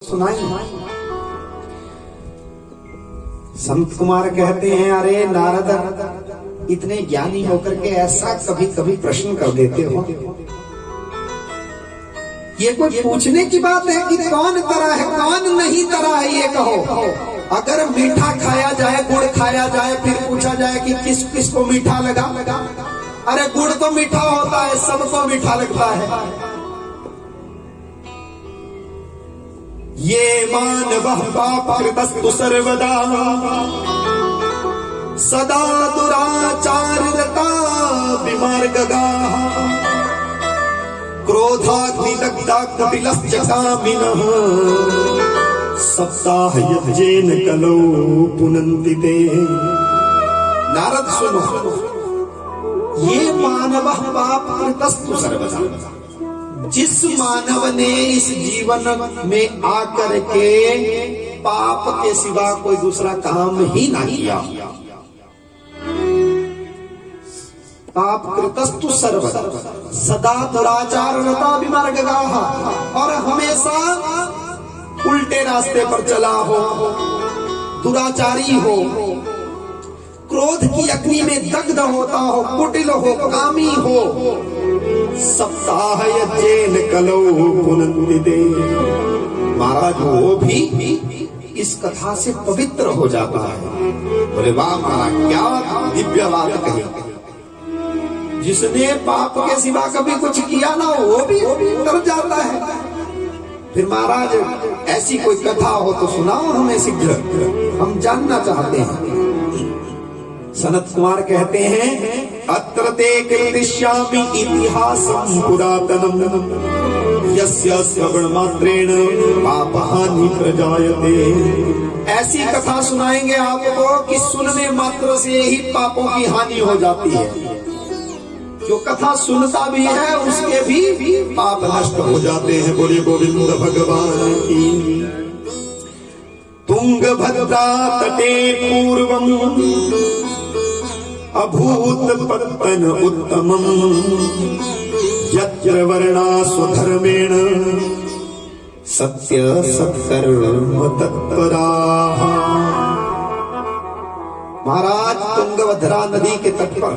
सुनाई। संत कुमार कहते हैं, अरे नारद, इतने ज्ञानी होकर के ऐसा कभी कभी प्रश्न कर देते हो। ये कोई पूछने की बात है कि कौन तरा है कौन नहीं तरा है, ये कहो। अगर मीठा खाया जाए, गुड़ खाया जाए, फिर पूछा जाए कि किस किस को मीठा लगा। अरे गुड़ तो मीठा होता है, सबको मीठा लगता है। ये मानवः पापकृतस्तु सर्वदा सदा दुराचाररता विमार्गगाः क्रोधाग्निदग्धाग्निबिलश्च कामिनः सप्ताहयज्ञेन कलौ पुनन्ति ते। नारद सुनो, ये मानवः पापकृतस्तु सर्वदा, जिस मानव ने इस जीवन में आकर के पाप के सिवा कोई दूसरा काम ही ना किया, पाप कृतस्तु सर्वदा सदा दुराचारता विमार्गगाः, और हमेशा उल्टे रास्ते पर चला हो, दुराचारी हो, क्रोध की अग्नि में दग्ध होता हो, कुटिल हो, कामी हो, सप्ताह यज्ञेन कलौ पुनन्ति ते। महाराज वो भी इस कथा से पवित्र हो जाता है। बोले वाह महाराज, क्या दिव्य बात कही। जिसने पाप के सिवा कभी कुछ किया ना, वो भी उतर जाता है। फिर महाराज ऐसी कोई कथा हो तो सुनाओ हमें शीघ्र, हम जानना चाहते हैं। सनत कुमार कहते हैं, अत्र ते कीर्तिष्यामि इतिहासं पुरातनम् यस्य श्रवणमात्रेण पापहानि प्रजायते। ऐसी कथा सुनाएंगे आपको कि सुनने मात्र से ही पापों की हानि हो जाती है। जो कथा सुनता भी है उसके भी पाप नष्ट हो जाते हैं। बोले गोविंद भगवान की। तुंगभद्रा तटे पूर्वम् अभूत पत्तन उत्तमम् यत्र वर्णा स्वधर्मेण सत्य सत्कर्म तत्पराः। महाराज तुंगभद्रा नदी के तट पर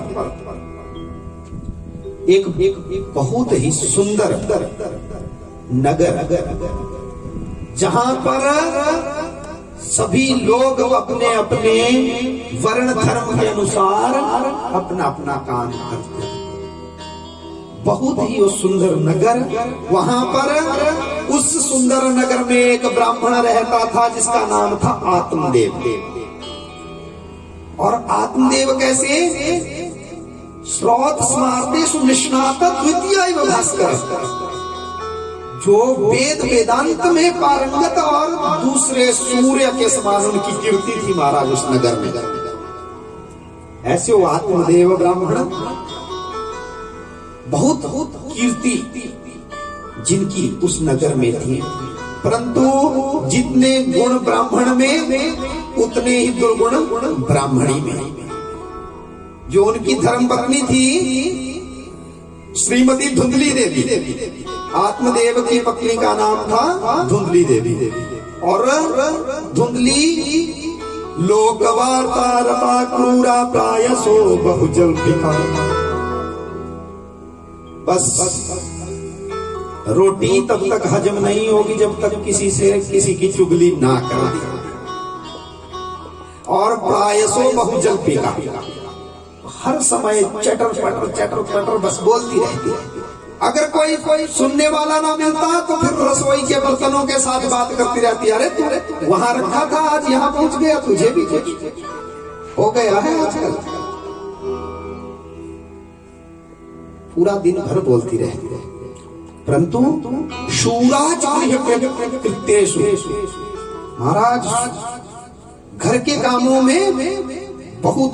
एक बहुत ही सुंदर नगर, जहां पर सभी लोग अपने अपने वर्ण धर्म के अनुसार अपना अपना काम करते हैं। बहुत ही वो सुंदर नगर। वहां पर उस सुंदर नगर में एक ब्राह्मण रहता था जिसका नाम था आत्मदेव। और आत्मदेव कैसे? श्रौत स्मार्तेषु निष्णात द्वितीय भास्कर, जो वेद वेदांत में पारंगत और दूसरे सूर्य के समान उनकी कीर्ति थी महाराज उस नगर में। ऐसे वो आत्मदेव ब्राह्मण, बहुत कीर्ति जिनकी उस नगर में थी। परंतु जितने गुण ब्राह्मण में उतने ही दुर्गुण ब्राह्मणी में। जो उनकी धर्मपत्नी थी श्रीमती धुंधली देवी, आत्मदेव की पत्नी का नाम था धुंधली देवी। और धुंधली लोकवार्ता रता क्रूरा प्रायसो बहुजल्पिका। बस रोटी तब तक हजम नहीं होगी जब तक किसी से किसी की चुगली ना कर दी। और प्रायसो बहुजल्पिका, हर समय चटर पटर बस बोलती रहती है। अगर कोई सुनने वाला ना मिलता तो फिर रसोई के बर्तनों के साथ बात करती रहती है। अरे तू वहां रखा था, आज यहाँ पहुंच गया, तुझे भी कुछ हो गया है आजकल। पूरा दिन भर बोलती रहती है। परंतु शूराच कृत्येषु, महाराज घर के कामों में बहुत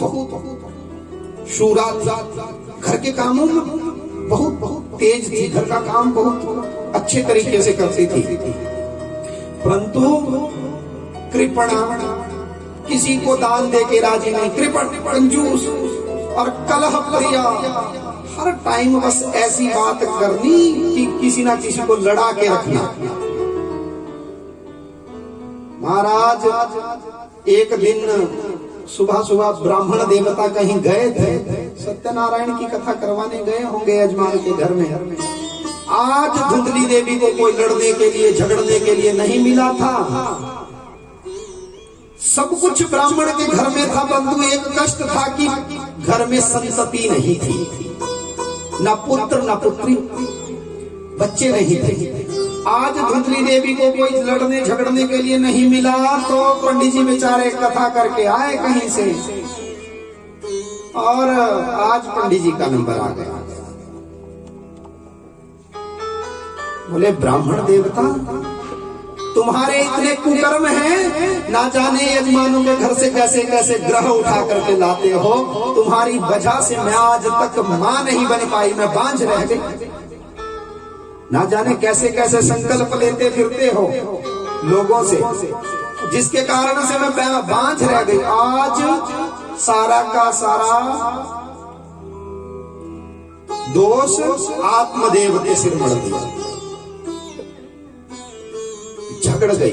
शूरा, घर के कामों में बहुत तेज थी। घर का काम बहुत अच्छे तरीके से करती थी। परंतु कृपणा, किसी को दान दे के राजी नहीं, कृपण, कंजूस और कलह प्रिया। हर टाइम बस ऐसी बात करनी कि किसी ना किसी को लड़ा के रखना। महाराज एक दिन सुबह सुबह ब्राह्मण देवता कहीं गए थे, सत्यनारायण की कथा करवाने गए होंगे यजमान के घर में। आज धुंधली देवी को कोई लड़ने के लिए झगड़ने के लिए नहीं मिला था। सब कुछ ब्राह्मण के घर में था, परंतु एक कष्ट था कि घर में संतति नहीं थी, न पुत्र न पुत्री, बच्चे नहीं थे। आज धुंधली देवी को कोई लड़ने झगड़ने के लिए नहीं मिला, तो पंडित जी बेचारे कथा करके आए कहीं से, और आज पंडित जी का नंबर आ गया। बोले ब्राह्मण देवता, तुम्हारे इतने कुकर्म हैं, ना जाने यजमानों के घर से कैसे कैसे ग्रह उठा करके लाते हो। तुम्हारी वजह से मैं आज तक मां नहीं बन पाई, मैं बांझ रह गई। ना जाने कैसे कैसे संकल्प लेते फिरते हो लोगों से, जिसके कारण से मैं बांझ रह गई। आज सारा का सारा दोष आत्मदेव के सिर मड़ दिया, झगड़ गई।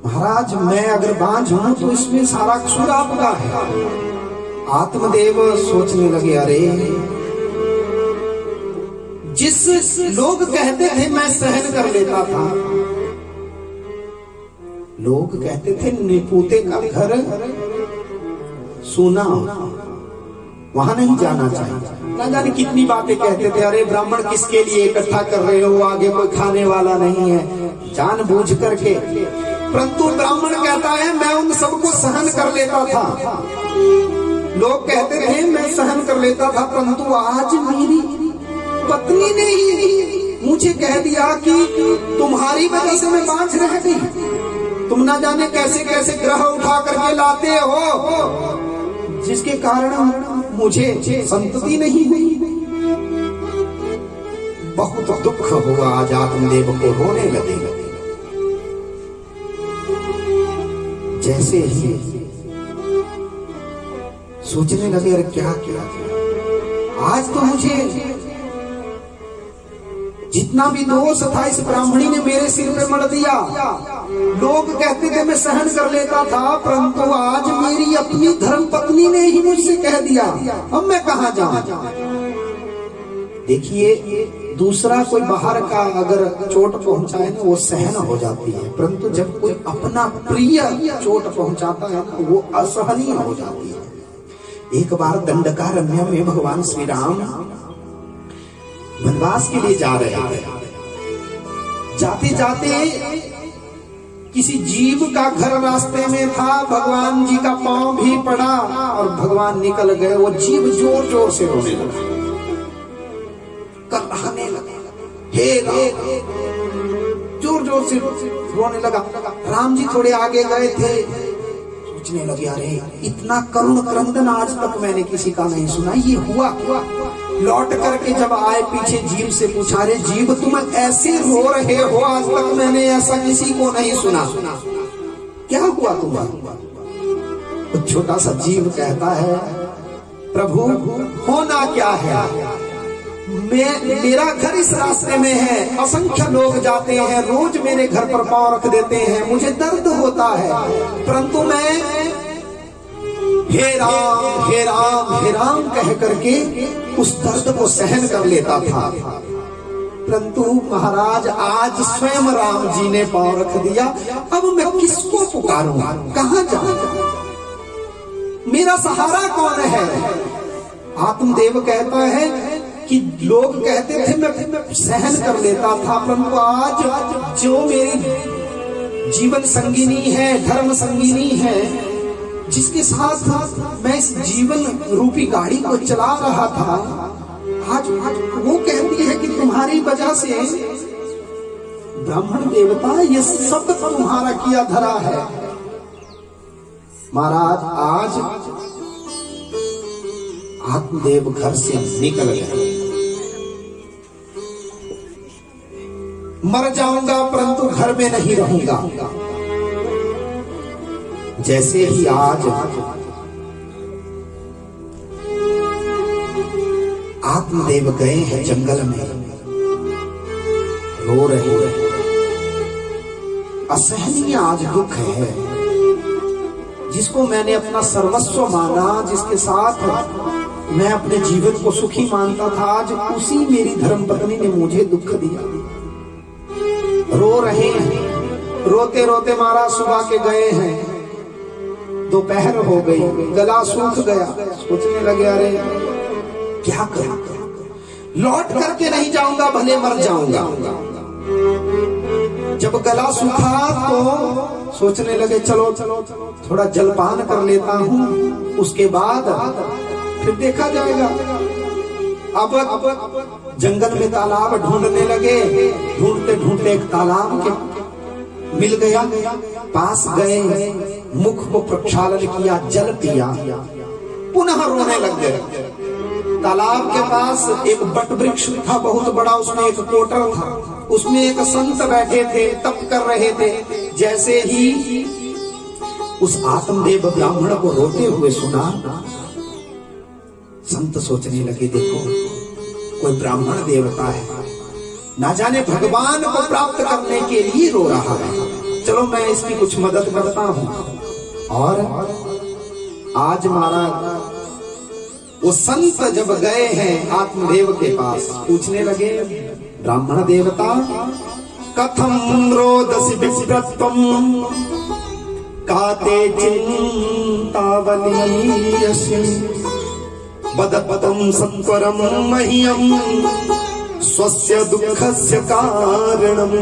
महाराज मैं अगर बांझ हूं तो इसमें सारा कसूर आपका है। आत्मदेव सोचने लगे, अरे जिस लोग कहते थे मैं सहन कर लेता था, लोग कहते थे निपुते का घर सुना, वहां नहीं जाना चाहिए। ना जाने कितनी बातें कहते थे, अरे ब्राह्मण किसके लिए इकट्ठा कर रहे हो, आगे कोई खाने वाला नहीं है, जानबूझ करके। परंतु ब्राह्मण कहता है मैं उन सबको सहन कर लेता था। लोग कहते थे मैं सहन कर लेता था, परंतु आज मेरी पत्नी ने ही मुझे कह दिया कि तुम्हारी वजह से मैं बांझ रह गई। तुम ना जाने कैसे कैसे ग्रह उठा करके लाते हो, जिसके कारण मुझे संतति नहीं हुई। बहुत दुख हुआ, आज आत्मदेव को रोने लगे। जैसे ही सोचने लगे, अरे क्या किया, आज तो मुझे जितना भी दोष था इस ब्राह्मणी ने मेरे सिर पे मढ़ दिया। लोग कहते थे मैं सहन कर लेता था, परंतु आज मेरी अपनी धर्म पत्नी ने ही मुझसे कह दिया, अब मैं कहां जाऊं। देखिए, दूसरा कोई बाहर का अगर चोट पहुंचाए ना वो सहन हो जाती है, परंतु जब कोई अपना प्रिय चोट पहुंचाता है ना वो असहनीय हो जाती है। एक बार दंडकारण्य में भगवान श्री राम वनवास के लिए जा रहे थे। जाते जाते किसी जीव का घर रास्ते में था, भगवान जी का पांव भी पड़ा और भगवान निकल गए। वो जीव जोर जोर से रोने लगा, कराहने लगा, हे राम, जोर जोर से रोने लगा। राम जी थोड़े आगे गए थे, सोचने लगे, अरे इतना करुण क्रंदन आज तक मैंने किसी का नहीं सुना, ये हुआ क्या। लौट करके जब आए पीछे जीव से पूछा, रे जीव तुम ऐसे रो रहे हो, आज तक मैंने ऐसा किसी को नहीं सुना, क्या हुआ तुम्हारा। तो छोटा सा जीव कहता है, प्रभु होना क्या है, मेरा घर इस रास्ते में है, असंख्य लोग जाते हैं, रोज मेरे घर पर पांव रख देते हैं, मुझे दर्द होता है, परंतु मैं हे राम हे राम हे राम कह करके उस दर्द को सहन कर लेता था। परंतु महाराज आज स्वयं राम जी ने पांव रख दिया, अब मैं किसको पुकारूं, कहां जाऊं, मेरा सहारा कौन है। आत्मदेव कहता है कि लोग कहते थे मैं सहन कर लेता था, परंतु आज जो मेरी जीवन संगिनी है, धर्म संगिनी है, जिसके साथ मैं इस जीवन रूपी गाड़ी को चला रहा था, आज वो कहती है कि तुम्हारी वजह से ब्राह्मण देवता ये सब तुम्हारा किया धरा है। महाराज आज आत्मदेव घर से निकल गए। मर जाऊंगा परंतु घर में नहीं रहूंगा। जैसे ही आज आत्मदेव गए हैं जंगल में, रो रहे हैं, असहनीय आज दुख है। जिसको मैंने अपना सर्वस्व माना, जिसके साथ मैं अपने जीवन को सुखी मानता था, आज उसी मेरी धर्मपत्नी ने मुझे दुख दिया। रो रहे हैं, रोते रोते महाराज सुबह के गए हैं, दोपहर हो गई, गला सूख गया। सोचने लगे अरे क्या करूं, लौट करके नहीं जाऊंगा, भले मर जाऊंगा। जब गला सूखा तो सोचने लगे चलो थोड़ा जलपान कर लेता हूं, उसके बाद फिर देखा जाएगा। अब जंगल में तालाब ढूंढने लगे, ढूंढते ढूंढते एक तालाब के मिल गया, पास गए, मुख को प्रक्षालन किया, जल पिया, पुनः रोने लग गए। तालाब के पास एक बट वृक्ष था बहुत बड़ा, उसमें एक कोटर था, उसमें एक संत बैठे थे, तप कर रहे थे। जैसे ही उस आत्मदेव ब्राह्मण को रोते हुए सुना, संत सोचने लगे देखो कोई ब्राह्मण देवता है, ना जाने भगवान को प्राप्त करने के लिए रो रहा है, चलो मैं इसकी कुछ मदद करता हूं। और आज महाराज वो संत जब गए हैं आत्मदेव के पास, पूछने लगे ब्राह्मण देवता कथम रोदसी विप्रत्वम काते चिंतावनीयसि बदपदम सत्वरम मह्यम स्वस्य दुःखस्य कारणम।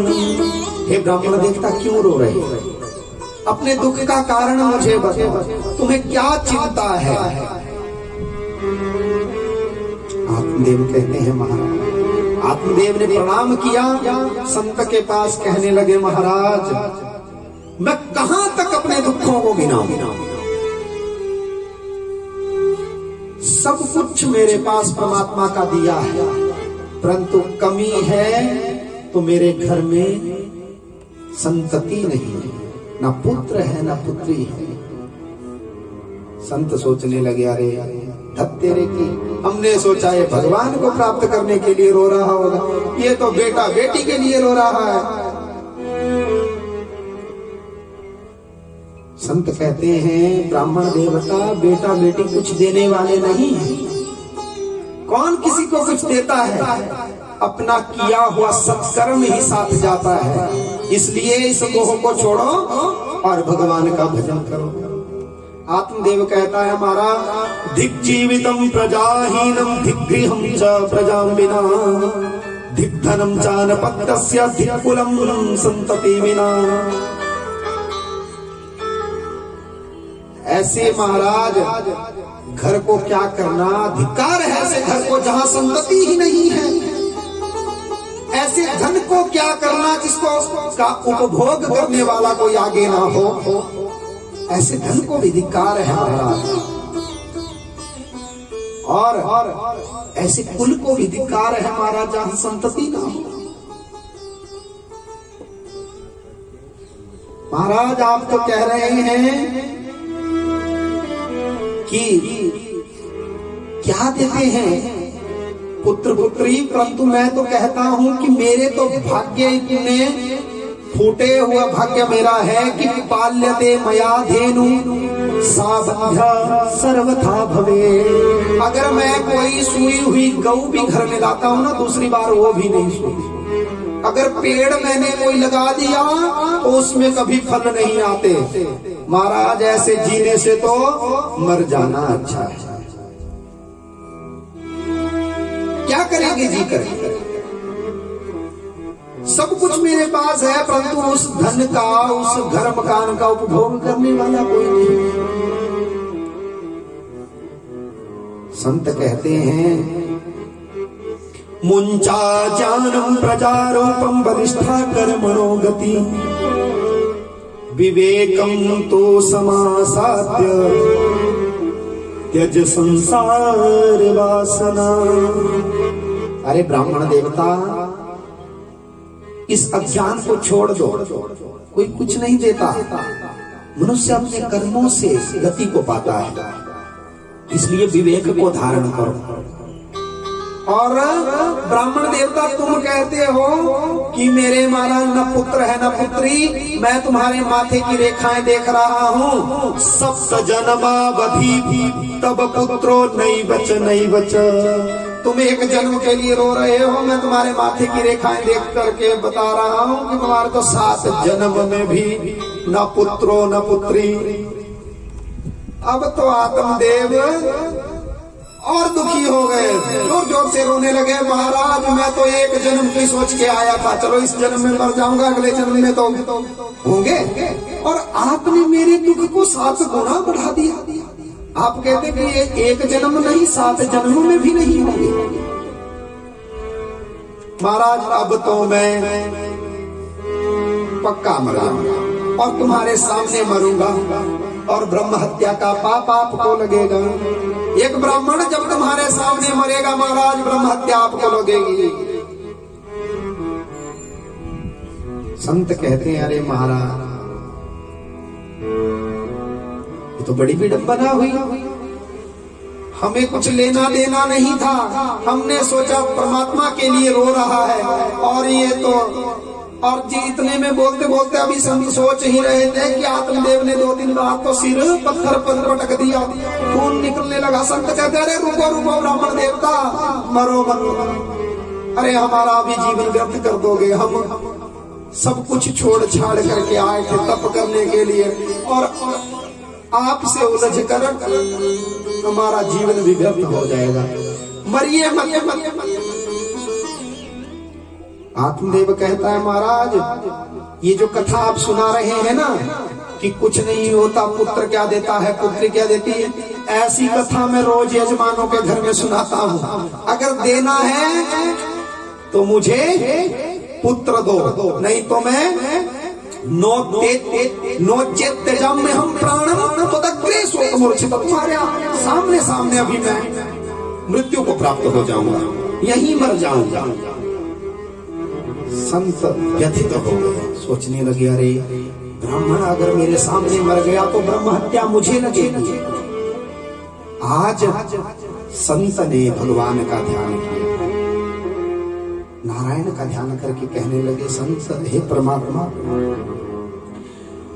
हे ब्राह्मण देवता क्यों रो रहे हैं, अपने दुख का कारण मुझे बताओ, तुम्हें क्या चिंता है। आत्मदेव कहते हैं महाराज, आत्मदेव ने प्रणाम किया, संत के पास कहने लगे महाराज मैं कहां तक अपने दुखों को गिनाऊं, सब कुछ मेरे पास परमात्मा का दिया है, परंतु कमी है तो मेरे घर में संतति नहीं है, ना पुत्र है ना पुत्री है। संत सोचने लगे अरे धत तेरे की, हमने सोचा है भगवान को प्राप्त करने के लिए रो रहा होगा, ये तो बेटा बेटी के लिए रो रहा है। संत कहते हैं ब्राह्मण देवता बेटा बेटी कुछ देने वाले नहीं है, कौन किसी को कुछ देता है, अपना किया हुआ सत्कर्म ही साथ जाता है। इसलिए इस मोह को छोड़ो और भगवान का भजन करो। आत्मदेव कहता है हमारा धिक जीवितम प्रजाहीनम धिक गृहम च प्रजाम विना धिक धनम च नपत्यस्य धिक कुलम संतति विना। ऐसे महाराज घर को क्या करना, धिक्कार है ऐसे घर को जहां संतति ही नहीं है। ऐसे धन को क्या करना जिसको का उपभोग करने वाला कोई आगे ना हो, ऐसे धन को भी धिक्कार है महाराज। और ऐसे कुल को भी धिक्कार है महाराज जहां संतति ना हो। महाराज आप तो कह रहे हैं कि क्या देते हैं पुत्र पुत्री, परंतु मैं तो कहता हूं कि मेरे तो भाग्य इतने फूटे हुआ भाग्य मेरा है कि पाल्यते मया धेनु सा बंध्या सर्वथा भवे। अगर मैं कोई सूई हुई गऊ भी घर में लाता हूं ना, दूसरी बार वो भी नहीं सूई। अगर पेड़ मैंने कोई लगा दिया तो उसमें कभी फल नहीं आते। महाराज ऐसे जीने से तो मर जाना अच्छा है। क्या करेंगे जी करेंगे, सब कुछ मेरे पास है, परंतु उस धन का, उस घर मकान का उपभोग करने वाला कोई नहीं। संत कहते हैं मुंचा जानम प्रजारूपम वरिष्ठा कर्मणो गति विवेकम तो समासाद्य त्यज संसार वासना। अरे ब्राह्मण देवता इस अज्ञान को छोड़ दो, कोई कुछ नहीं देता, मनुष्य अपने कर्मों से गति को पाता है। इसलिए विवेक को धारण करो। और ब्राह्मण देवता तुम कहते हो कि मेरे महाराज न पुत्र है न पुत्री, मैं तुम्हारे माथे की रेखाएं देख रहा हूँ। सप्त जन्मावधि तब पुत्रो नहीं बच। तुम एक जन्म के लिए रो रहे हो, मैं तुम्हारे माथे की रेखाएं देख करके बता रहा हूँ कि तुम्हारे तो 7 जन्म में भी न पुत्रो न पुत्री। अब तो आत्मदेव और दुखी हो गए, जोर जोर से रोने लगे। महाराज मैं तो एक जन्म की सोच के आया था, चलो इस जन्म में मर जाऊंगा, अगले जन्म में तो होंगे, और आपने मेरे दुख को 7 गुना बढ़ा दिया। आप कहते कि ये एक जन्म नहीं 7 जन्मों में भी नहीं होंगे। महाराज अब तो मैं पक्का मर जाऊंगा और तुम्हारे सामने मरूंगा, और ब्रह्म हत्या का पाप आपको लगेगा। एक ब्राह्मण जब तुम्हारे सामने मरेगा महाराज, ब्रह्म हत्या आपको लगेगी। संत कहते हैं अरे महाराज ये तो बड़ी विडंबना हुई, हमें कुछ लेना देना नहीं था, हमने सोचा परमात्मा के लिए रो रहा है, और ये तो और जी इतने में बोलते बोलते अभी संत सोच ही रहे थे कि आत्मदेव ने 2 दिन बाद तो सिर पत्थर पर पटक दिया, खून निकलने लगा। संत कहते अरे रुको रुको ब्राह्मण देवता, मरो मरो, अरे हमारा भी जीवन व्यर्थ कर दोगे, हम सब कुछ छोड़ छाड़ करके आए थे तप करने के लिए, और आपसे उलझ कर हमारा जीवन भी व्यर्थ हो जाएगा, मरिए मरिए मरिए। आत्मदेव कहता है महाराज ये जो कथा आप सुना रहे हैं ना कि कुछ नहीं होता, पुत्र क्या देता है पुत्री क्या देती है, ऐसी कथा मैं रोज यजमानों के घर में सुनाता हूँ। अगर देना है तो मुझे पुत्र दो, नहीं तो मैं नो चेत तेजम में हम प्राणम तदग्रे शोक मूर्छित, तुम्हारे सामने सामने अभी मैं मृत्यु को प्राप्त हो जाऊंगा, यहीं मर जाऊंगा। संत व्यथित हो गए, सोचने लगे अरे ब्राह्मण अगर मेरे सामने मर गया तो ब्रह्म हत्या मुझे लगेगी। आज संत ने भगवान का ध्यान किया, नारायण का ध्यान करके कहने लगे संत हे परमात्मा,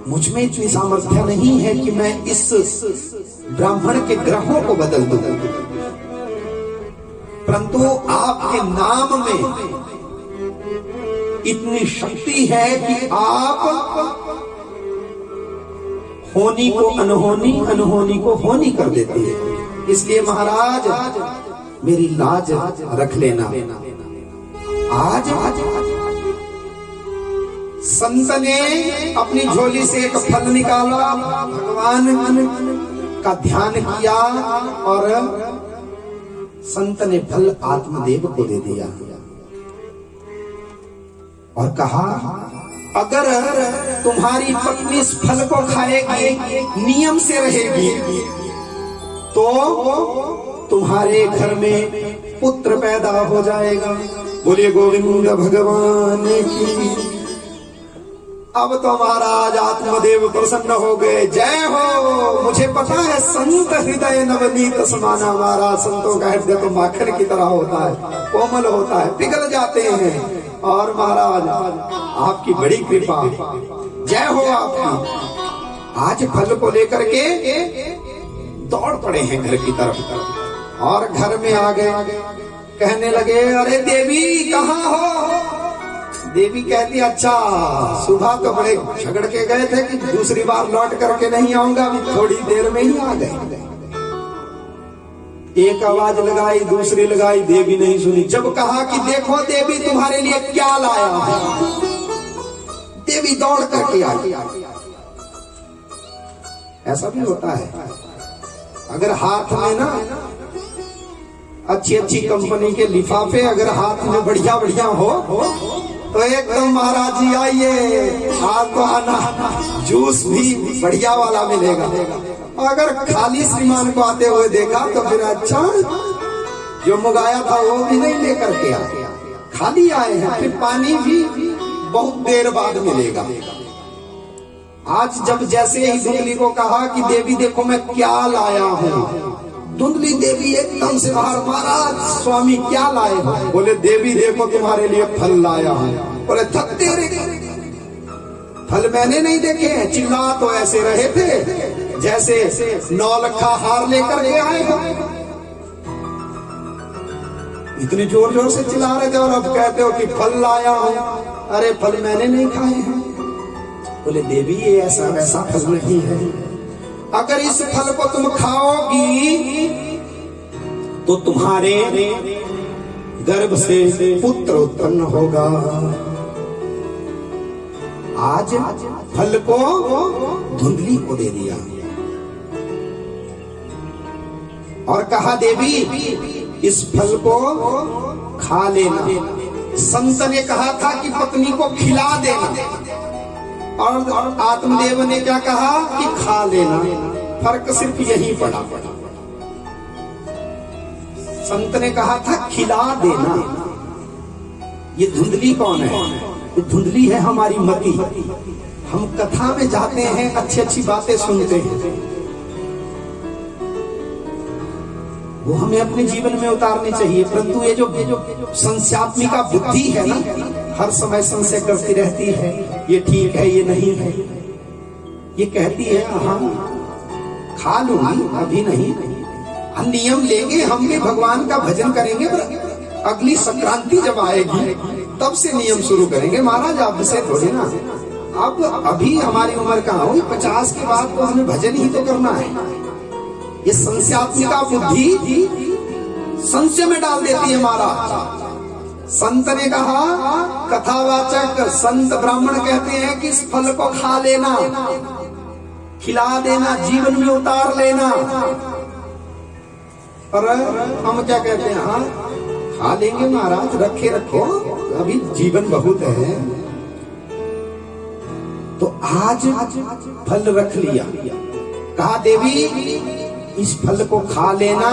मुझ में इतनी सामर्थ्य नहीं है कि मैं इस ब्राह्मण के ग्रहों को बदल दूं, परंतु आपके नाम में इतनी शक्ति है कि आप होनी को अनहोनी, अनहोनी को होनी कर देती है। इसलिए महाराज मेरी लाज रख लेना। आज संत ने अपनी झोली से एक फल निकाला, भगवान का ध्यान किया और संत ने फल आत्मदेव को दे दिया और कहा अगर तुम्हारी पत्नी इस फल को खाएगी, नियम से रहेगी, तो तुम्हारे घर में पुत्र पैदा हो जाएगा। बोलिए गोविंद भगवान की। अब तो महाराज आत्मदेव प्रसन्न हो गए, जय हो। मुझे पता है संत हृदय नवनीत समाना, महाराज संतों का हृदय तो माखन की तरह होता है, कोमल होता है, पिघल जाते हैं। और महाराज आपकी बड़ी कृपा, जय हो आपकी। आज फल को लेकर के दौड़ पड़े हैं घर की तरफ और घर में आ गए, कहने लगे अरे देवी कहाँ हो। देवी कहती अच्छा सुबह तो बड़े झगड़ के गए थे कि दूसरी बार लौट करके नहीं आऊंगा, अभी थोड़ी देर में ही आ गए। एक आवाज लगाई, दूसरी लगाई, देवी नहीं सुनी। जब कहा कि देखो देवी तुम्हारे लिए क्या लाया हूं, देवी दौड़ करके आई। ऐसा भी होता है, अगर हाथ में ना अच्छी अच्छी कंपनी के लिफाफे अगर हाथ में बढ़िया बढ़िया हो तो एकदम महाराज जी आइए, हाथ तो आना, जूस भी बढ़िया वाला मिलेगा। अगर खाली श्रीमान को आते हुए देखा तो फिर अच्छा जो मंगाया था वो भी नहीं लेकर के आए, खाली आए हैं, फिर पानी भी बहुत देर बाद मिलेगा। आज जब जैसे ही दुगली को कहा कि देवी देखो मैं क्या लाया हूँ, धुंधली देवी एकदम से बाहर, महाराज स्वामी क्या लाए हो? बोले देवी देखो तुम्हारे लिए फल लाया हूं। बोले थक तेरे, फल मैंने नहीं देखे हैं। चिल्ला तो ऐसे रहे थे जैसे 9 लखा हार लेकर के आए हो। इतने जोर जोर से चिल्ला रहे थे और अब कहते हो कि फल लाया हूं। अरे फल मैंने नहीं खाए हैं। बोले देवी ये ऐसा वैसा फल नहीं है, अगर इस फल को तुम खाओगी तो तुम्हारे गर्भ से पुत्र उत्पन्न होगा। आज फल को धुंधली को दे दिया और कहा देवी इस फल को खा लेना। संत ने कहा था कि पत्नी को खिला देना और आत्मदेव ने क्या कहा कि खा लेना। फर्क सिर्फ यही पड़ा। संत ने कहा था खिला देना। ये धुंधली कौन है? ये धुंधली है हमारी मति। हम कथा में जाते हैं, अच्छी अच्छी बातें सुनते हैं, वो हमें अपने जीवन में उतारनी चाहिए। परंतु ये जो संस्यात्मिका बुद्धि है ना, हर समय संशय करती रहती है, ये ठीक है ये नहीं है। ये कहती है हाँ खा लूंगी, अभी नहीं, हम नियम लेंगे, हम भी भगवान का भजन करेंगे, पर अगली संक्रांति जब आएगी तब से नियम शुरू करेंगे। महाराज आप से थोड़ी ना, अब अभी हमारी उम्र कहाँ हुई, 50 के बाद तो हमें भजन ही तो करना है। ये संशयात्मिका बुद्धि संशय में डाल देती है महाराज। संत ने कहा, कथावाचक संत ब्राह्मण कहते हैं कि इस फल को खा लेना, खिला देना, जीवन में उतार लेना। पर हम क्या कहते हैं, हाँ खा लेंगे महाराज, रखे रखो, अभी जीवन बहुत है। तो आज फल रख लिया, कहा देवी इस फल को खा लेना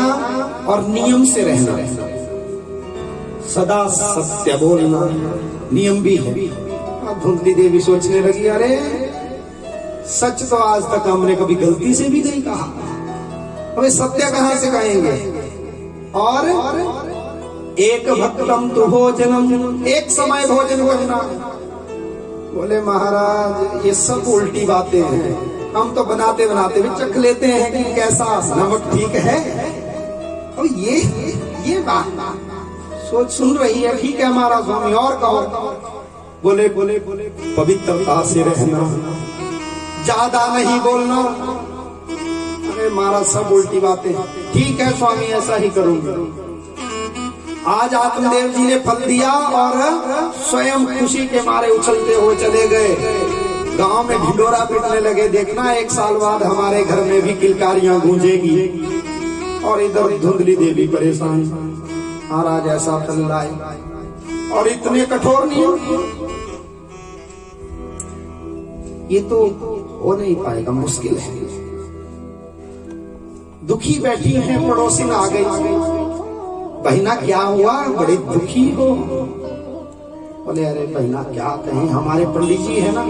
और नियम से रहना, सदा सत्य बोलना, नियम भी है। अब धुंधली देवी सोचने लगी, अरे सच तो आज तक हमने कभी गलती से भी नहीं कहा, अबे सत्य कहां से कहेंगे। और एक भक्तम तो भोजनम, एक समय भोजन करना। बोले महाराज ये सब उल्टी बातें हैं, हम तो बनाते बनाते भी चख लेते हैं कि कैसा नमक ठीक है। और ये बात सोच सुन रही है, ठीक है हमारा स्वामी, और कहो। बोले पवित्रता से रहना, ज्यादा नहीं बोलना। अरे महाराज सब उल्टी बातें, ठीक है स्वामी ऐसा ही करूंगी। आज आत्मदेव जी ने फल दिया और स्वयं खुशी के मारे उछलते हुए चले गए, गांव में ढिंडोरा पीटने लगे। देखना 1 साल बाद हमारे घर में भी किलकारियां गूंजेगी। और इधर धुंधली देवी परेशान, महाराज ऐसा फल लाए और इतने कठोर नियम, ये तो हो नहीं पाएगा, मुश्किल है। दुखी बैठी है, पड़ोसी आ गई, बहिना क्या हुआ, बड़े दुखी हो। बोले अरे बहिना क्या कहें, हमारे पंडित जी है ना,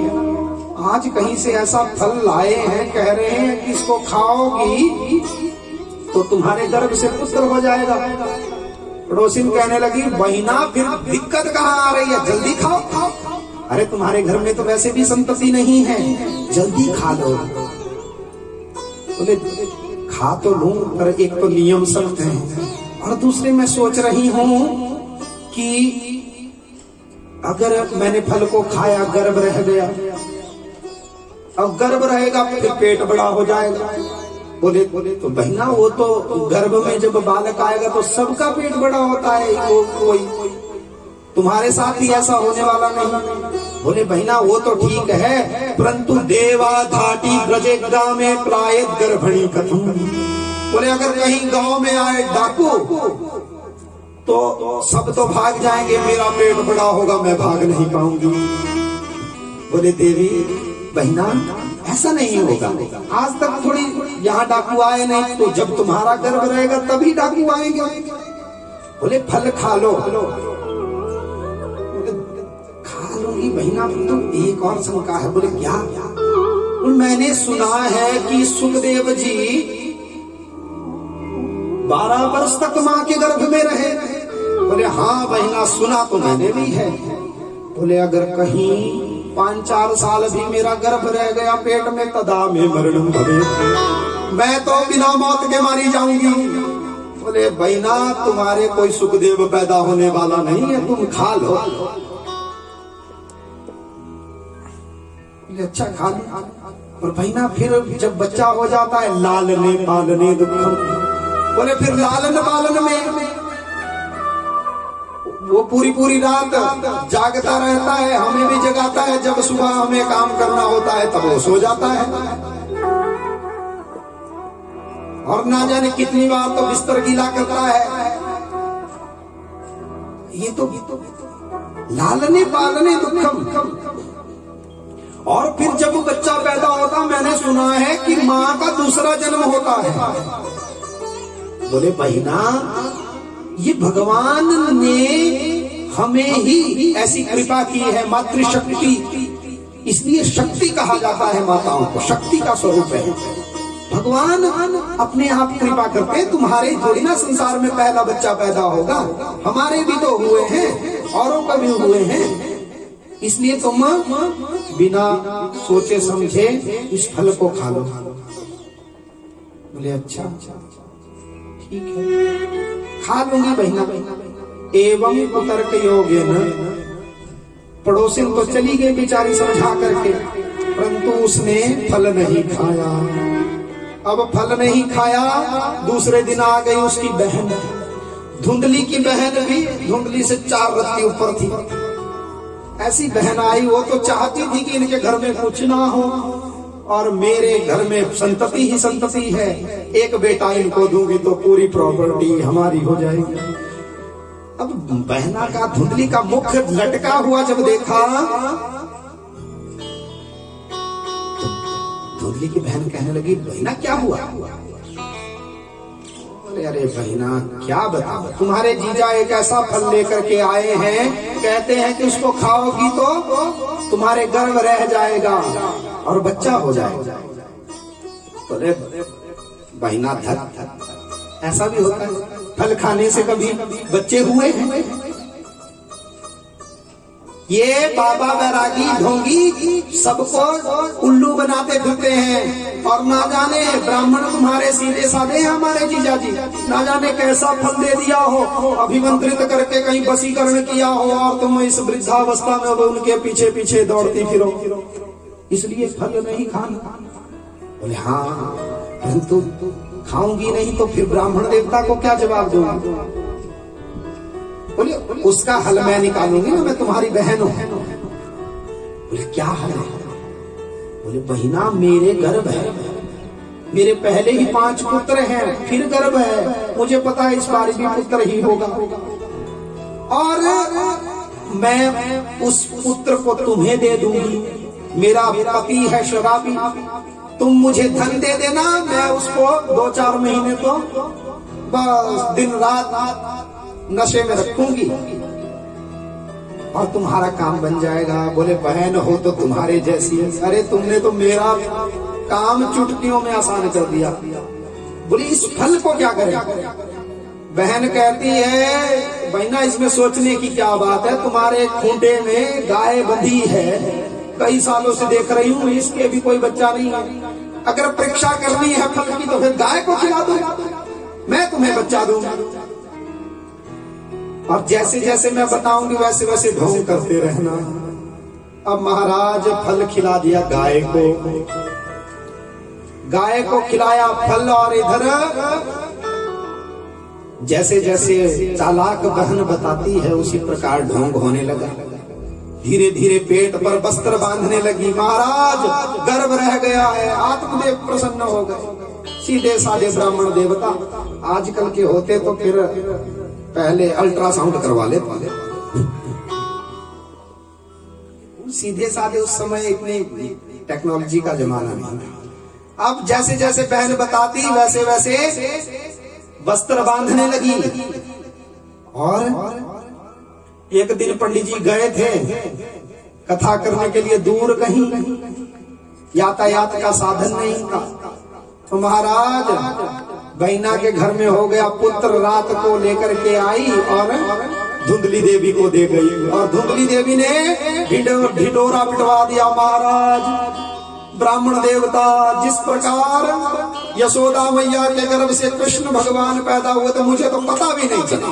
आज कहीं से ऐसा फल लाए हैं, कह रहे हैं कि इसको खाओगी तो तुम्हारे गर्भ से पुत्र हो जाएगा। पड़ोसिन कहने लगी, बहिना फिर दिक्कत कहाँ आ रही है, जल्दी खाओ। अरे तुम्हारे घर में तो वैसे भी संतति नहीं है, जल्दी खा लो। बोले खा तो लूं, पर एक तो नियम सख्त है और दूसरे मैं सोच रही हूं कि अगर मैंने फल को खाया, गर्भ रह गया, अब गर्भ रहेगा फिर पेट बड़ा हो जाएगा। बोले तो बहना वो तो गर्भ में जब बालक आएगा तो सबका पेट बड़ा होता है, कोई तुम्हारे साथ ही ऐसा होने वाला नहीं। बोले बहना वो तो ठीक है, परंतु देवा धाटी ब्रजे ग्रामे प्लायत गर्भणी कथम। बोले अगर कहीं गांव में आए डाकू तो सब तो भाग जाएंगे, मेरा पेट बड़ा होगा, मैं भाग नहीं पाऊंगी। बोले देवी बहना ऐसा नहीं होगा, आज तक थोड़ी यहाँ डाकू आए नहीं, तो जब तुम्हारा गर्भ रहेगा तभी डाकू आएंगे। बोले फल खा लो। खा लूंगी बहना, तो एक और शंका है। बोले क्या? मैंने सुना है कि सुखदेव जी 12 वर्ष तक माँ के गर्भ में रहे। बोले हाँ बहिना, सुना तो मैंने भी है। बोले अगर कहीं 5-4 साल भी मेरा गर्भ रह गया पेट में, तदा में मरणम भवे, मैं तो बिना मौत के मारी जाऊंगी। बोले बहिना, तुम्हारे कोई सुखदेव पैदा होने वाला नहीं है, तुम खा लो। बोले अच्छा खा लो। और बहिना फिर जब बच्चा हो जाता है, लालने पालने दुखम। बोले फिर लालन पालन में वो पूरी रात जागता रहता है, हमें भी जगाता है। जब सुबह हमें काम करना होता है तब वो सो जाता है। और ना जाने कितनी बार तो बिस्तर गीला करता है। ये तो लालने पालने दुखम। और फिर जब बच्चा पैदा होता, मैंने सुना है कि माँ का दूसरा जन्म होता है। बोले बहिना, ये भगवान ने हमें ही ऐसी कृपा की है, मातृशक्ति, इसलिए शक्ति कहा जाता है माताओं को, शक्ति का स्वरूप है। भगवान अपने आप कृपा करके, तुम्हारे थोड़ी ना संसार में पहला बच्चा पैदा होगा, हमारे भी तो हुए हैं, औरों का भी हुए हैं। इसलिए तुम बिना सोचे समझे इस फल को खा लो। बोले अच्छा ठीक है, खा लूंगी बहिना। एवं कुतर्क योगेन, पड़ोसिन तो चली गई बेचारी समझा करके, परंतु उसने फल नहीं खाया। अब फल नहीं खाया, दूसरे दिन आ गई उसकी बहन, धुंधली की बहन भी, धुंधली से 4 रत्ती ऊपर थी। ऐसी बहन आई, वो तो चाहती थी कि इनके घर में कुछ ना हो और मेरे घर में संतति ही संतति है, एक बेटा इनको दूंगी तो पूरी प्रॉपर्टी हमारी हो जाएगी। अब बहना का, धुंधली का मुख लटका हुआ जब देखा, तो धुंधली की बहन कहने लगी, बहना क्या हुआ? अरे बहना क्या बताओ, तुम्हारे जीजा एक ऐसा फल लेकर के आए हैं, कहते हैं कि उसको खाओगी तो तुम्हारे गर्भ रह जाएगा और बच्चा हो जाएगा। बोले बहना धर, ऐसा भी होता है, फल खाने से कभी बच्चे हुए हैं? ये बाबा बैरागी ढोंगी सबको उल्लू बनाते फिरते हैं, और ना जाने ब्राह्मण तुम्हारे सीधे साधे हैं हमारे जीजा जी, ना जाने कैसा फल दे दिया हो, अभिमंत्रित करके कहीं वशीकरण किया हो, और तुम इस वृद्धावस्था में उनके पीछे पीछे दौड़ती फिरो, इसलिए फल नहीं खाना। बोले हाँ, परंतु खाऊंगी नहीं तो फिर ब्राह्मण देवता को क्या जवाब दूंगा? बोले उसका हल मैं निकालूंगी ना, मैं तुम्हारी बहन हूं। बोले क्या हल है? बोले बहिना, मेरे गर्भ है, मेरे पहले ही 5 पुत्र हैं, फिर गर्भ है, मुझे पता है इस बार भी पुत्र ही होगा, और मैं उस पुत्र को तुम्हें दे दूंगी। मेरा पति है शराबी, तुम मुझे धन दे देना, मैं उसको 2-4 महीने तो बस दिन रात नशे में रखूंगी और तुम्हारा काम बन जाएगा। बोले बहन हो तो तुम्हारे जैसी है, अरे तुमने तो मेरा काम चुटकियों में आसान कर दिया। बोले इस फल को क्या करें? बहन कहती है, बहना इसमें सोचने की क्या बात है, तुम्हारे खूंटे में गाय बंधी है, कई सालों से देख रही हूँ, इसके भी कोई बच्चा नहीं है। अगर परीक्षा करनी है फल की तो फिर गाय को खिला दो, मैं तुम्हें बच्चा दूंगा, और जैसे जैसे मैं बताऊंगी वैसे वैसे ढोंग करते रहना। अब महाराज फल खिला दिया गाय को, गाय को खिलाया फल, और इधर जैसे जैसे चालाक बहन बताती है उसी प्रकार ढोंग होने लगा। धीरे धीरे पेट पर वस्त्र बांधने लगी। महाराज गर्भ रह गया है, आत्मदेव प्रसन्न हो गए। सीधे साधे ब्राह्मण देवता आजकल के होते तो फिर पहले अल्ट्रासाउंड करवा लेते, सीधे साधे उस समय इतनी टेक्नोलॉजी का जमाना नहीं था। अब जैसे जैसे बहन बताती वैसे वैसे वस्त्र बांधने लगी। और एक दिन पंडित जी गए थे कथा करने के लिए दूर कहीं, यातायात का साधन नहीं था, तो महाराज बहना के घर में हो गया पुत्र, रात को लेकर के आई और धुंधली देवी को दे गई। और धुंधली देवी ने ढिंडोरा पिटवा दिया। महाराज ब्राह्मण देवता, जिस प्रकार यशोदा मैया के गर्भ से कृष्ण भगवान पैदा हुए तो मुझे तो पता भी नहीं चला,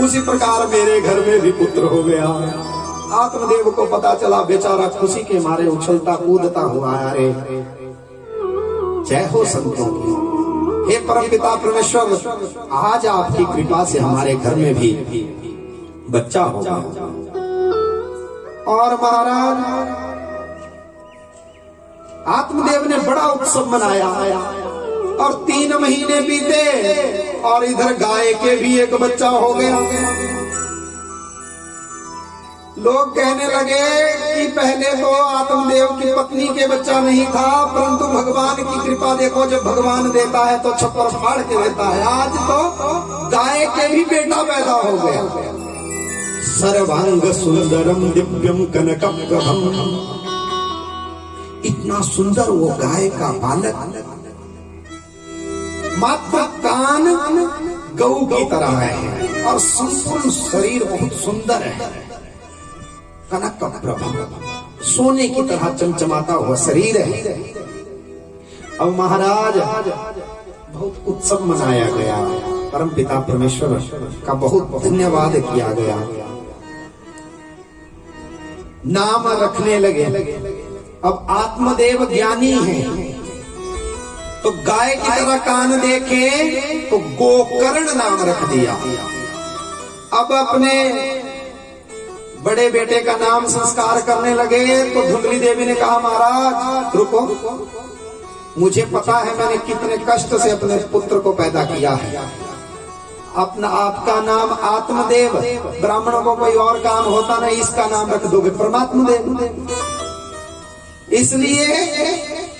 उसी प्रकार मेरे घर में भी पुत्र हो गया। आत्मदेव को पता चला, बेचारा खुशी के मारे उछलता कूदता हुआ अरे जय हो संतों की। हे परमपिता परमेश्वर, आज आपकी कृपा से हमारे घर में भी बच्चा हो गया। और महाराज आत्मदेव ने बड़ा उत्सव मनाया और 3 महीने बीते और इधर गाय के भी एक बच्चा हो गया। लोग कहने लगे कि पहले तो आत्मदेव की पत्नी के बच्चा नहीं था, परंतु भगवान की कृपा देखो, जब भगवान देता है तो छप्पर फाड़ के देता है। आज तो गाय के भी बेटा पैदा हो गया। सर्वांग सुंदरम दिव्यम कनकम प्रभम, इतना सुंदर वो गाय का बालक, मात्र कान गऊ की तरह है और संपूर्ण शरीर बहुत सुंदर है। कनक प्रभा, सोने की तरह चमचमाता हुआ शरीर है। अब महाराज बहुत उत्सव मनाया गया, परम पिता परमेश्वर का बहुत धन्यवाद किया गया। नाम रखने लगे। अब आत्मदेव ज्ञानी है तो गाय की तरह कान देखे तो गोकर्ण नाम रख दिया। अब अपने बड़े बेटे का नाम संस्कार करने लगे तो धुंधली देवी ने कहा, महाराज रुको, मुझे पता है मैंने कितने कष्ट से अपने पुत्र को पैदा किया है। अपना आपका नाम आत्मदेव, ब्राह्मणों को कोई और काम होता नहीं, इसका नाम रख दोगे परमात्मदेव, इसलिए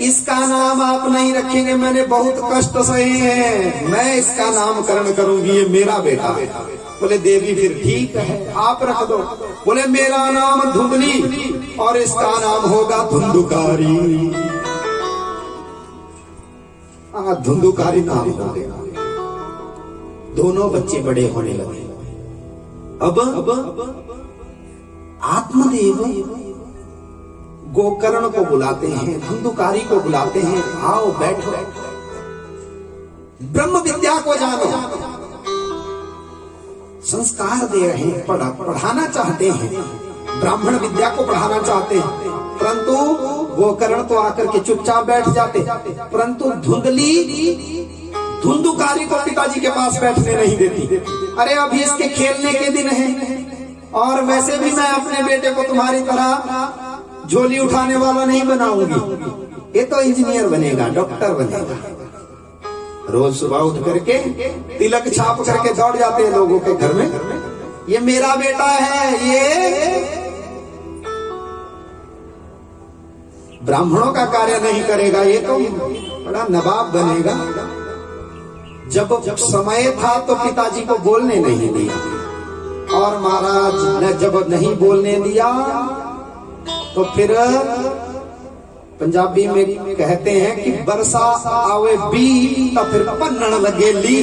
इसका नाम आप नहीं रखेंगे। मैंने बहुत कष्ट सहे हैं, मैं इसका नामकरण करूंगी, ये मेरा बेटा। बोले देवी फिर ठीक है आप रख दो। बोले मेरा नाम धुंधली और इसका नाम होगा धुंधुकारी। धुंधुकारी नाम हो गया। दोनों बच्चे बड़े होने लगे। अब आत्मदेव गोकर्ण को बुलाते हैं, धुंधुकारी को बुलाते हैं, आओ बैठो, ब्रह्म विद्या को जानो, संस्कार दे रहे हैं, पढ़ाना चाहते हैं, ब्राह्मण विद्या को पढ़ाना चाहते हैं। परंतु गोकर्ण तो आकर के चुपचाप बैठ जाते, परंतु धुंधुकारी को पिताजी के पास बैठने नहीं देती। अरे अभी इसके खेलने के दिन हैं और वैसे भी मैं अपने बेटे को तुम्हारी तरह झोली उठाने वाला नहीं बनाऊंगी, ये तो इंजीनियर बनेगा, डॉक्टर बनेगा। रोज सुबह उठ करके तिलक छाप करके दौड़ जाते हैं लोगों के घर में, ये मेरा बेटा है, ये ब्राह्मणों का कार्य नहीं करेगा, ये तो बड़ा नवाब बनेगा। जब समय था तो पिताजी को बोलने नहीं दिया, और महाराज ने जब नहीं बोलने दिया तो फिर पंजाबी में कहते हैं कि बरसा आवे बी तो फिर पन्नण लगे ली।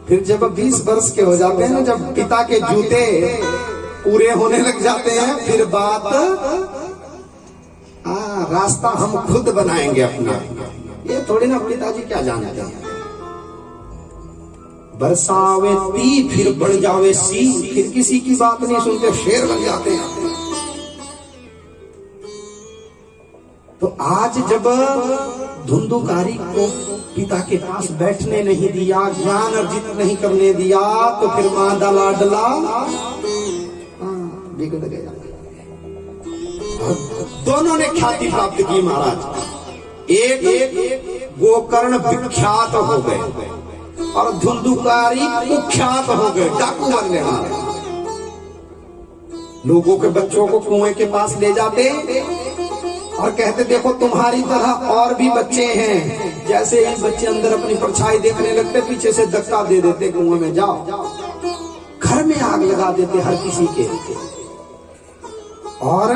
फिर जब 20 वर्ष के हो जाते हैं ना, जब पिता के जूते पूरे होने लग जाते हैं, फिर बात रास्ता हम खुद बनाएंगे अपना, ये थोड़ी ना पिताजी क्या जानते हैं। बरसावे ती फिर बढ़ जावे सी, फिर किसी की बात नहीं सुनते, शेर बन जाते हैं। तो आज जब धुंधुकारी को पिता के पास बैठने नहीं दिया, ज्ञान अर्जित नहीं करने दिया, तो फिर मादा लाडला बिगड़ गया। दोनों ने ख्याति प्राप्त की महाराज। एक गोकर्ण विख्यात हो गए और धुंधुकारी कुख्यात हो गए, डाकू बनने वाले। लोगों के बच्चों को कुएं के पास ले जाते और कहते देखो तुम्हारी तरह और भी बच्चे हैं। जैसे ही बच्चे अंदर अपनी परछाई देखने लगते, पीछे से धक्का दे देते, कुएं में जाओ। घर में आग लगा देते हर किसी के। और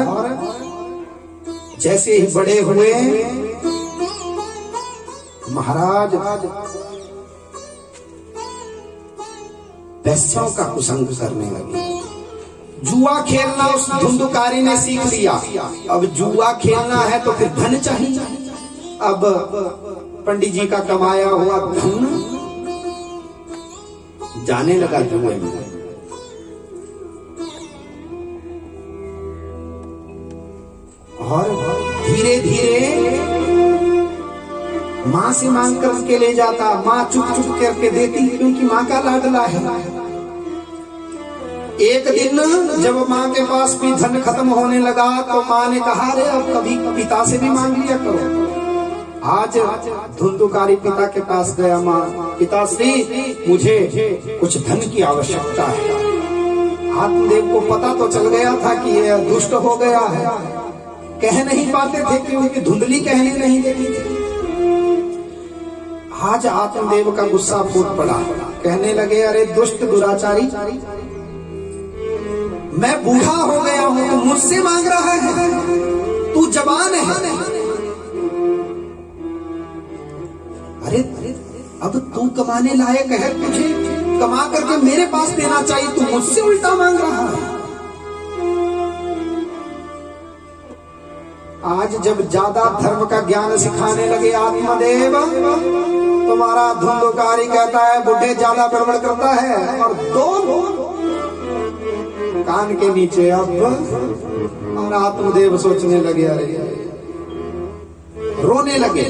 जैसे ही बड़े हुए महाराज वैश्यों का कुसंग करने लगे। जुआ खेलना उस धुंधुकारी ने सीख लिया। अब जुआ खेलना है तो फिर धन चाहिए। अब पंडित जी का कमाया हुआ धन जाने लगा जुए में। और धीरे धीरे माँ से मांग कर के ले जाता। माँ चुप चुप करके देती, क्योंकि माँ का लाडला है। एक दिन जब माँ के पास भी धन खत्म होने लगा तो माँ ने कहा, अरे अब कभी पिता से भी मांग लिया करो। आज धुंधुकारी पिता के पास गया। माँ, पिताश्री मुझे कुछ धन की आवश्यकता है। आत्मदेव को पता तो चल गया था कि यह दुष्ट हो गया है। कह नहीं पाते थे क्योंकि धुंधली कहने नहीं देती थी। आज आत्मदेव का गुस्सा फूट पड़ा। कहने लगे, अरे दुष्ट दुराचारी, मैं बूढ़ा हो गया हूं, तू मुझसे मांग रहा है? तू जवान है। अरे अब तू कमाने लायक है, तुझे कमा करके मेरे पास देना चाहिए, तू मुझसे उल्टा मांग रहा है। आज जब ज्यादा धर्म का ज्ञान सिखाने लगे आत्मदेव, तुम्हारा धुंधुकारी कहता है बुढ़े ज्यादा गड़बड़ करता है। और दो कान के नीचे अब। और आत्मदेव सोचने लगे, अरे रोने लगे।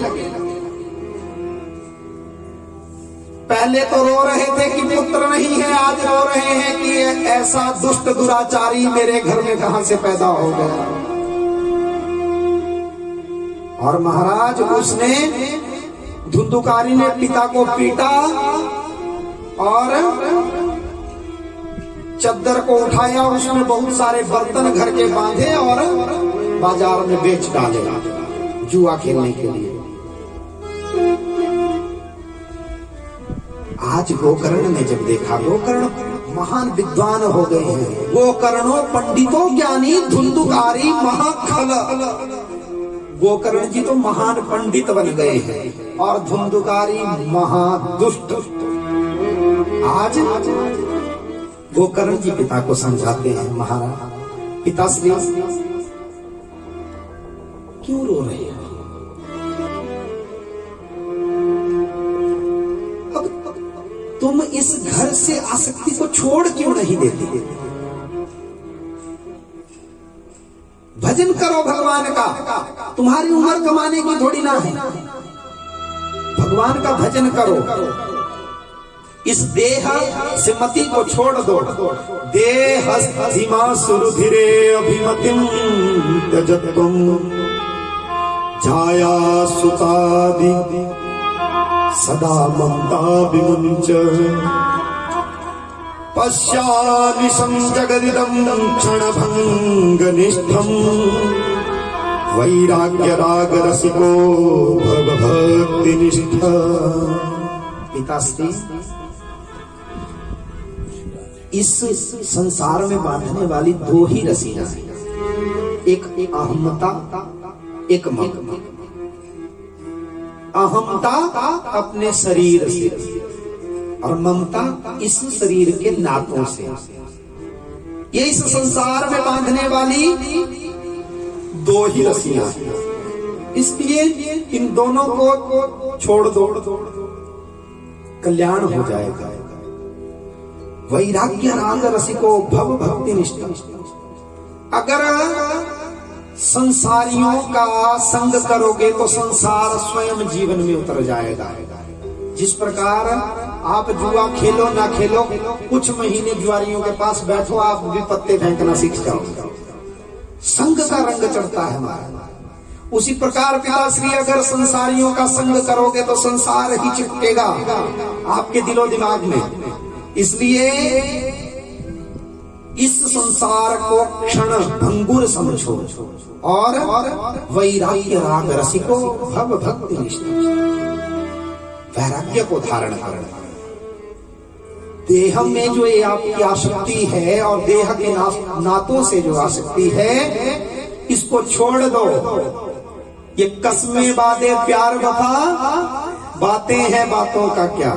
पहले तो रो रहे थे कि पुत्र नहीं है, आज रो रहे हैं कि ऐसा दुष्ट दुराचारी मेरे घर में कहां से पैदा हो गया। और महाराज उसने धुंधुकारी ने पिता को पीटा और चद्दर को उठाया, उसमें बहुत सारे बर्तन घर के बांधे और बाजार में बेच डाले जुआ खेलने के लिए। आज गोकर्ण ने जब देखा, गोकर्ण महान विद्वान हो गए हैं। गोकर्णो पंडितों ज्ञानी धुंधुकारी महाखल। गोकर्ण जी तो महान पंडित बन गए हैं और धुंधुकारी महादुष्ट। आज गोकर्ण जी पिता को समझाते हैं, महाराज पिताश्री क्यों रो रहे हैं? अब तुम इस घर से आसक्ति को छोड़ क्यों नहीं देते? भजन करो भगवान का। तुम्हारी उम्र कमाने की थोड़ी ना है। भगवान का भजन करो। इस देह से मति को छोड़ दो। देह धीमा सुरुधिरे अभिमतिम त्यजत्वम छाया सुतादि सदा ममता विमुंच पश्यानिशं जगदिदं क्षणभंगनिष्ठं वैराग्य राग रसिको भक्तिनिष्ठ। पिताश्री इस संसार में बांधने वाली दो ही रस्सियां हैं, एक अहमता, एक ममता। अहमता अपने शरीर से और ममता इस शरीर के नातों से। ये इस संसार में बांधने वाली दो ही रस्सियां हैं। इसलिए इन दोनों को छोड़ दो, कल्याण हो जाएगा। वैराग्य राग रसिको भव भक्ति निष्ठ। अगर संसारियों का संग करोगे तो संसार स्वयं जीवन में उतर जाएगा। जिस प्रकार आप जुआ खेलो ना खेलो, कुछ महीने जुआरियों के पास बैठो, आप भी पत्ते फेंकना सीख जाओगे। संग का रंग चढ़ता है हमारा। उसी प्रकार पिताश्री अगर संसारियों का संग करोगे तो संसार ही चिपकेगा आपके दिलो दिमाग में। इसलिए इस संसार को क्षण भंगुर समझो और वैराग्य राग रसिको भव भक्ति निष्ठ। वैराग्य को धारण करना। देह में जो ये आपकी आसक्ति है और देह के नातों से जो आसक्ति है, इसको छोड़ दो। ये कसमें वादे प्यार वफा बातें हैं बातों का क्या।